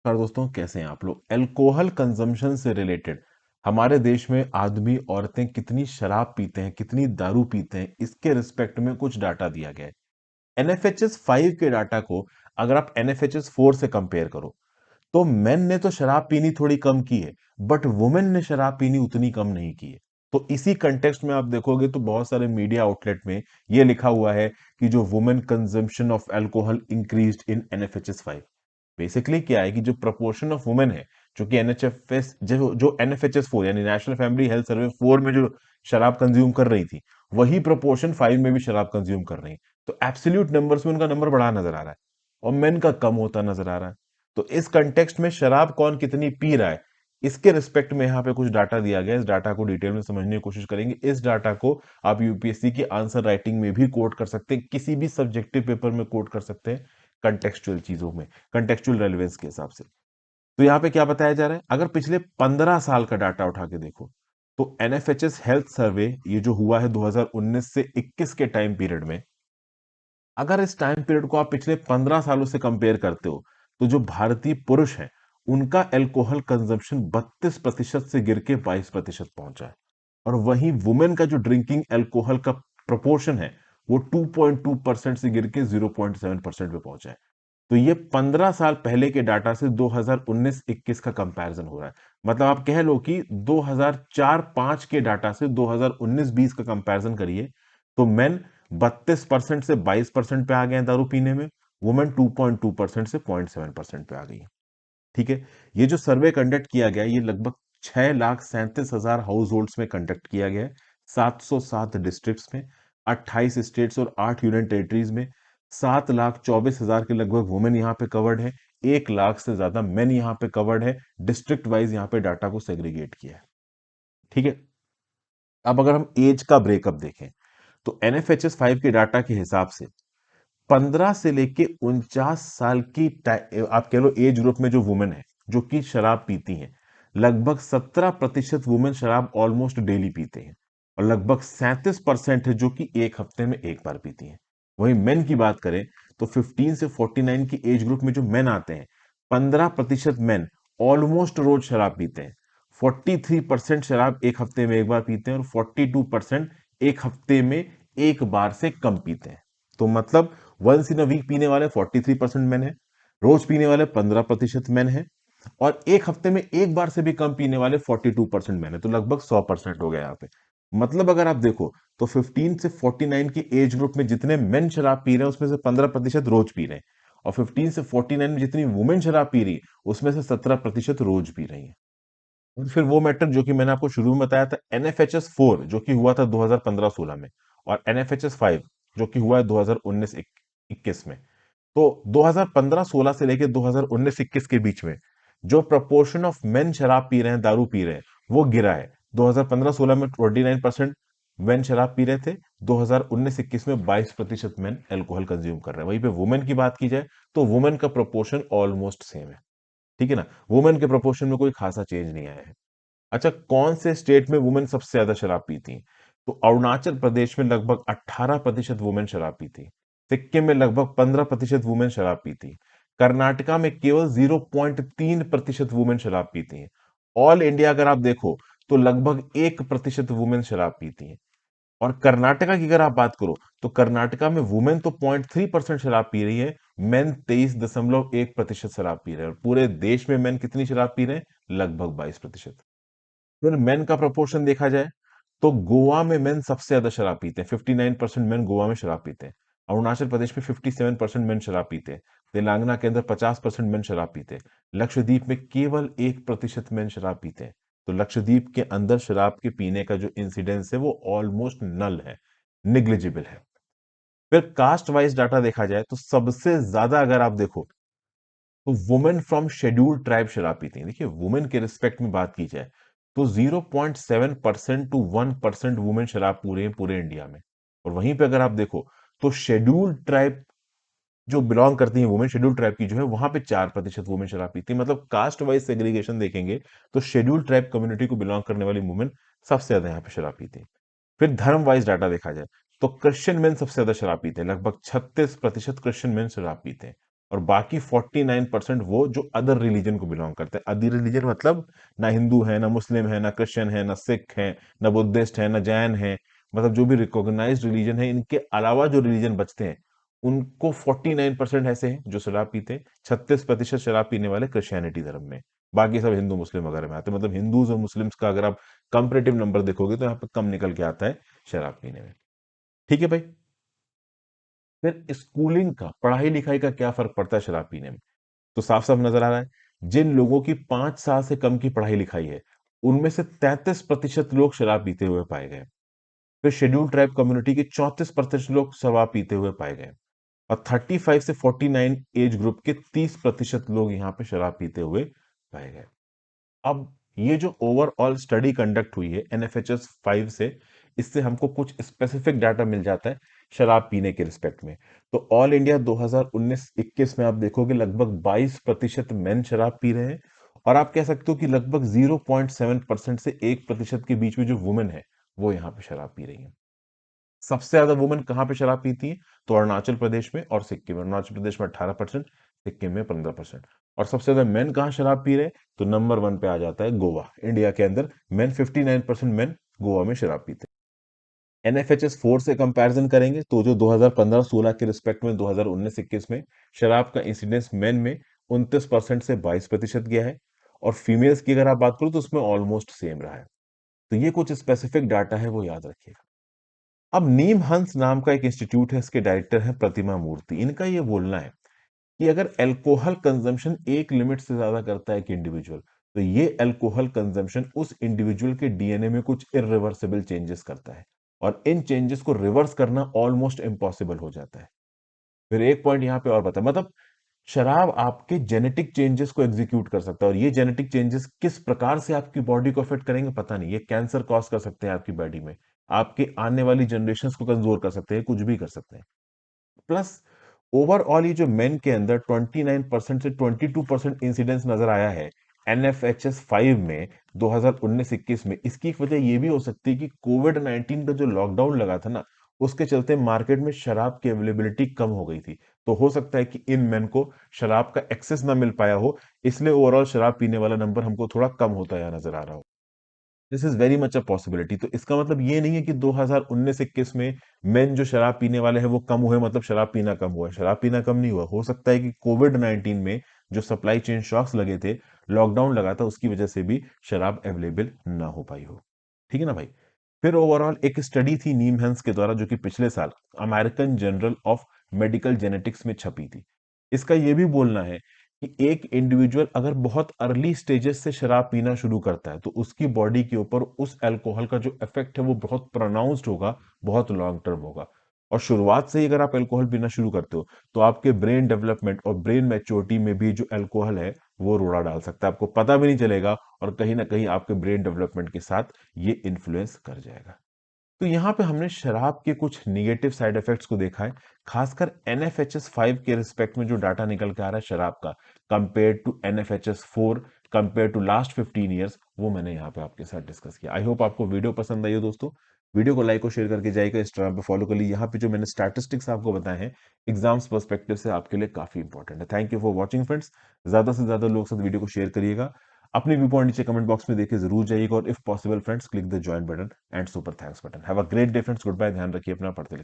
नमस्कार दोस्तों, कैसे हैं आप लोग। अल्कोहल कंजम्पशन से रिलेटेड हमारे देश में आदमी औरतें कितनी शराब पीते हैं, कितनी दारू पीते हैं, इसके रिस्पेक्ट में कुछ डाटा दिया गया है। एनएफएचएस 5 के डाटा को अगर आप एनएफएचएस 4 से कंपेयर करो तो मेन ने तो शराब पीनी थोड़ी कम की है, बट वुमेन ने शराब पीनी उतनी कम नहीं की है। तो इसी कंटेक्स्ट में आप देखोगे तो बहुत सारे मीडिया आउटलेट में ये लिखा हुआ है कि जो women consumption of alcohol increased in NFHS 5। Basically क्या है कि जो प्रपोर्शन ऑफ वुमेन है जो कि एनएचएफएस जो एनएफएचएस 4 यानी नेशनल फैमिली हेल्थ सर्वे 4 में जो शराब कंज्यूम कर रही थी, वही प्रपोर्शन 5 में भी शराब कंज्यूम कर रही है। तो एब्सोल्यूट नंबर्स में उनका नंबर बढ़ा नजर आ रहा है और मेन का कम होता नजर आ रहा है। तो इस कंटेक्स्ट में शराब कौन कितनी पी रहा है, इसके रिस्पेक्ट में यहाँ पे कुछ डाटा दिया गया है। इस डाटा को डिटेल में समझने की कोशिश करेंगे। इस डाटा को आप यूपीएससी की आंसर राइटिंग में भी कोट कर सकते हैं, किसी भी सब्जेक्टिव पेपर में कोट कर सकते हैं, कंटेक्चुअल चीजों में, कंटेक्चुअल रेलेवेंस के हिसाब से। तो यहाँ पे क्या बताया जा रहा है, अगर पिछले 15 साल का डाटा उठा के देखो तो एनएफएचएस हेल्थ सर्वे ये जो हुआ है 2019 से 21 के टाइम पीरियड में, अगर इस टाइम पीरियड को आप पिछले 15 सालों से कंपेयर करते हो तो जो भारतीय पुरुष हैं उनका अल्कोहल कंजम्पशन 32% से गिर के 22% पहुंचा है। और वहीं वुमेन का जो ड्रिंकिंग अल्कोहल का प्रोपोर्शन है वो 2.2% से गिर के 0.7% पे पहुंचा है। तो ये 15 साल पहले के डाटा से 2019-21 का कंपैरिजन हो रहा है। मतलब आप कह लो कि 2004-5 के डाटा से 2019-20 का कंपैरिजन करिए तो मेन 32% से 22% पे आ गए हैं दारू पीने में, वुमेन 2.2% से 0.7% पे आ गई है। ठीक है। ये जो सर्वे कंडक्ट किया गया ये लगभग 6,37,000 हाउस होल्ड्स में कंडक्ट किया गया है, 707 डिस्ट्रिक्ट्स में, 28 स्टेट्स और 8 यूनियन टेरिटरीज में। 7,24,000 के लगभग वुमेन यहाँ पे कवर्ड है, 1 लाख से ज्यादा मेन यहाँ पे कवर्ड है। डिस्ट्रिक्ट वाइज यहाँ पे डाटा को सेग्रीगेट किया है। ठीक है। अब अगर हम एज का ब्रेकअप देखें तो एनएफएचएस 5 के डाटा के हिसाब से 15 से लेके 49 साल की आप कह लो एज ग्रुप में जो वुमेन है जो कि शराब पीती हैं, लगभग 17% वुमेन शराब ऑलमोस्ट डेली पीते हैं और लगभग 37% है जो कि एक हफ्ते में एक बार पीती हैं। वहीं मेन की बात करें तो 15 से 49 की एज ग्रुप में जो मेन आते हैं, 15% मेन ऑलमोस्ट रोज शराब पीते हैं। 43% शराब एक हफ्ते में एक बार पीते हैं और 42% एक हफ्ते में एक बार से कम पीते हैं। तो मतलब वंस इन अ वीक पीने वाले 43% मैन है, रोज पीने वाले 15% मैन है और एक हफ्ते में एक बार से भी कम पीने वाले 42% मैन है। तो लगभग 100% हो गया यहाँ पे। मतलब अगर आप देखो तो 15 से 49 की एज ग्रुप में जितने मेन शराब पी रहे हैं उसमें से 15% रोज पी रहे हैं और 15 से 49 में जितनी वुमेन शराब पी रही है उसमें से 17% रोज पी रही है। और फिर वो मैटर जो कि मैंने आपको शुरू में बताया था, एनएफएचएस 4 जो कि हुआ था 2015-16 में और एनएफएचएस 5 जो कि हुआ है 2019-21 में। तो 2015-16 से लेके 2019-21 के बीच में जो प्रपोर्शन ऑफ मेन शराब पी रहे हैं, दारू पी रहे हैं, वो गिरा है। 2015-16 में 29% मेन शराब पी रहे थे, 2019-21 में 22% मेन अल्कोहल कंज्यूम कर रहे हैं। वहीं पे वुमेन की बात की जाए तो वुमेन का प्रोपोर्शन ऑलमोस्ट सेम है। ठीक है ना। वुमेन के प्रोपोर्शन में कोई खासा चेंज नहीं आया है। अच्छा, कौन से स्टेट में वुमेन सबसे ज्यादा शराब पीती हैं? तो अरुणाचल प्रदेश में लगभग 18% वुमेन शराब पीती हैं। सिक्किम में लगभग 15% वुमेन शराब पीती हैं। कर्नाटका में केवल 0.3% वुमेन शराब पीती हैं। ऑल इंडिया अगर आप देखो तो लगभग 1% वुमेन शराब पीती हैं। और कर्नाटका की अगर आप बात करो तो कर्नाटका में वुमेन तो 0.3% शराब पी रही है, मेन 23.1% शराब पी रहे हैं। और पूरे देश में मेन कितनी शराब पी रहे हैं? लगभग 22%। फिर मेन का प्रोपोर्शन देखा जाए तो गोवा में मेन सबसे ज्यादा शराब पीते हैं, 59% मेन गोवा में शराब पीते हैं। अरुणाचल प्रदेश में 57% मेन शराब पीते हैं। तेलंगाना के अंदर 50% मेन शराब पीते हैं। लक्षद्वीप में केवल 1% मेन शराब पीते हैं। तो लक्षद्वीप के अंदर शराब के पीने का जो इंसिडेंस है वो ऑलमोस्ट नल है, निग्लिजिबल है। फिर कास्ट वाइज डाटा देखा जाए तो सबसे ज्यादा अगर आप देखो तो वुमेन फ्रॉम शेड्यूल्ड ट्राइब शराब पीती हैं। देखिए, वुमेन के रिस्पेक्ट में बात की जाए तो 0.7% टू 1% वुमेन शराब पूरे इंडिया में। और वहीं पे अगर आप देखो तो शेड्यूल्ड ट्राइब जो बिलोंग करती हैं वुमेन, शेड्यूल्ड ट्राइब की जो है वहां पे 4% वुमेन शराब पीती है। मतलब कास्ट वाइज सेग्रीगेशन देखेंगे तो शेड्यूल्ड ट्राइब कम्युनिटी को बिलोंग करने वाली वुमेन सबसे ज्यादा यहाँ पे शराब पीती है। फिर धर्म वाइज डाटा देखा जाए तो क्रिश्चियन मेन सबसे ज्यादा शराब पीते हैं, लगभग 36% क्रिश्चियन मेन शराब पीते हैं। और बाकी 49% वो जो अदर रिलीजन को बिलोंग करते हैं। अदर रिलीजन मतलब ना हिंदू है, ना मुस्लिम है, ना क्रिश्चियन है, ना सिख है, ना बुद्धिस्ट है, ना जैन है, मतलब जो भी रिकॉग्नाइज्ड रिलीजन है, इनके अलावा जो रिलीजन बचते हैं उनको 49% ऐसे हैं जो शराब पीते हैं। 36% शराब पीने वाले क्रिश्चियनिटी धर्म में, बाकी सब हिंदू मुस्लिम वगैरह में आते हैं। मतलब हिंदूज और मुस्लिम्स का अगर आप कंपेरेटिव नंबर देखोगे तो यहाँ पे कम निकल के आता है शराब पीने में। ठीक है भाई। फिर स्कूलिंग का, पढ़ाई लिखाई का क्या फर्क पड़ता है शराब पीने में? तो साफ साफ नजर आ रहा है, जिन लोगों की 5 साल से कम की पढ़ाई लिखाई है उनमें से 33% लोग शराब पीते हुए पाए गए। फिर शेड्यूल ट्राइब कम्युनिटी के 34% लोग शराब पीते हुए पाए गए। और 35 से 49 एज ग्रुप के 30% लोग यहाँ पे शराब पीते हुए पाए गए। अब ये जो ओवरऑल स्टडी कंडक्ट हुई है एनएफएचएस 5 से, इससे हमको कुछ स्पेसिफिक डाटा मिल जाता है शराब पीने के रिस्पेक्ट में। तो ऑल इंडिया 2019-21 में आप देखोगे लगभग 22% मेन शराब पी रहे हैं, और आप कह सकते हो कि लगभग 0.7% से 1% के बीच में जो वुमेन है वो यहाँ पे शराब पी रही है। सबसे ज्यादा वुमेन कहाँ पे शराब पीती है? तो अरुणाचल प्रदेश में और सिक्किम में। अरुणाचल प्रदेश में 18%, सिक्किम में 15%। और सबसे ज्यादा मेन कहाँ शराब पी रहे हैं? तो नंबर 1 पे आ जाता है गोवा। इंडिया के अंदर मेन 59% मेन गोवा में शराब पीते हैं। एनएफएचएस 4 से कंपैरिजन करेंगे तो जो 2015-16 के रिस्पेक्ट में 2019-21 में शराब का इंसिडेंस मेन में 29% से 22% गया है, और फीमेल्स की अगर आप बात करो तो उसमें ऑलमोस्ट सेम रहा है। तो ये कुछ स्पेसिफिक डाटा है, वो याद रखिएगा। अब नीम हंस नाम का एक इंस्टीट्यूट है, इसके डायरेक्टर हैं प्रतिमा मूर्ति। इनका ये बोलना है कि अगर अल्कोहल कंजम्पशन एक लिमिट से ज्यादा करता है कि इंडिविजुअल, तो ये अल्कोहल कंजम्पशन उस इंडिविजुअल के डीएनए में कुछ इरिवर्सिबल चेंजेस करता है, और इन चेंजेस को रिवर्स करना ऑलमोस्ट इम्पॉसिबल हो जाता है। फिर एक पॉइंट यहाँ पे और बता, मतलब शराब आपके जेनेटिक चेंजेस को एग्जीक्यूट कर सकता है, और ये जेनेटिक चेंजेस किस प्रकार से आपकी बॉडी को अफेक्ट करेंगे पता नहीं। ये कैंसर कॉज कर सकते हैं आपकी बॉडी में, आपके आने वाली जनरेशंस को कमजोर कर सकते हैं, कुछ भी कर सकते हैं। प्लस ओवरऑल ये जो मेन के अंदर 29% से 22% इंसिडेंस नजर आया है एनएफएचएस 5 में 2019-21 में, इसकी एक वजह ये भी हो सकती है कि कोविड-19 का जो लॉकडाउन लगा था ना, उसके चलते मार्केट में शराब की अवेलेबिलिटी कम हो गई थी। तो हो सकता है कि इन मेन को शराब का एक्सेस ना मिल पाया हो, इसलिए ओवरऑल शराब पीने वाला नंबर हमको थोड़ा कम होता या नजर आ रहा हो। This is very much a possibility. तो इसका मतलब ये नहीं है कि 2019-21 में मेन जो शराब पीने वाले हैं वो कम हुए, मतलब शराब पीना कम हुआ है। शराब पीना कम नहीं हुआ, हो सकता है कि कोविड-19 में जो सप्लाई चेन शॉक्स लगे थे, लॉकडाउन लगा था, उसकी वजह से भी शराब अवेलेबल ना हो पाई हो। ठीक है ना भाई। फिर ओवरऑल एक स्टडी थी नीम हेंस के द्वारा जो कि पिछले साल American journal of medical genetics में छपी थी। इसका यह भी बोलना है कि एक इंडिविजुअल अगर बहुत अर्ली स्टेजेस से शराब पीना शुरू करता है तो उसकी बॉडी के ऊपर उस अल्कोहल का जो इफेक्ट है वो बहुत प्रोनाउंस्ड होगा, बहुत लॉन्ग टर्म होगा। और शुरुआत से ही अगर आप अल्कोहल पीना शुरू करते हो तो आपके ब्रेन डेवलपमेंट और ब्रेन मैच्योरिटी में भी जो अल्कोहल है वो रोड़ा डाल सकता है, आपको पता भी नहीं चलेगा, और कहीं ना कहीं आपके ब्रेन डेवलपमेंट के साथ ये इन्फ्लुएंस कर जाएगा। तो यहाँ पे हमने शराब के कुछ निगेटिव साइड इफेक्ट्स को देखा है, खासकर एनएफएचएस 5 के रिस्पेक्ट में जो डाटा निकल के आ रहा है शराब का, compare to NFHS 4, compare to last 15 years, वो मैंने यहाँ पे आपके साथ डिस्कस किया। आई होप आपको वीडियो पसंद आई हो दोस्तों। वीडियो को लाइक और शेयर करके जाइएगा, इंस्टाग्राम पे फॉलो कर लीजिए। यहाँ पे जो मैंने स्टैटिस्टिक्स आपको बताए हैं एग्जाम्स पर्सपेक्टिव से आपके लिए काफी इंपॉर्टेंट है। Thank you for watching friends. ज्यादा से ज्यादा लोग साथ वीडियो को शेयर करिएगा। अपनी व्यू पॉइंट नीचे कमेंट बॉक्स में देके जरूर जाइएगा, और if possible friends click the join button and super thanks button. Have a great day friends, goodbye, ध्यान रखिए अपना, पढ़ते लिखते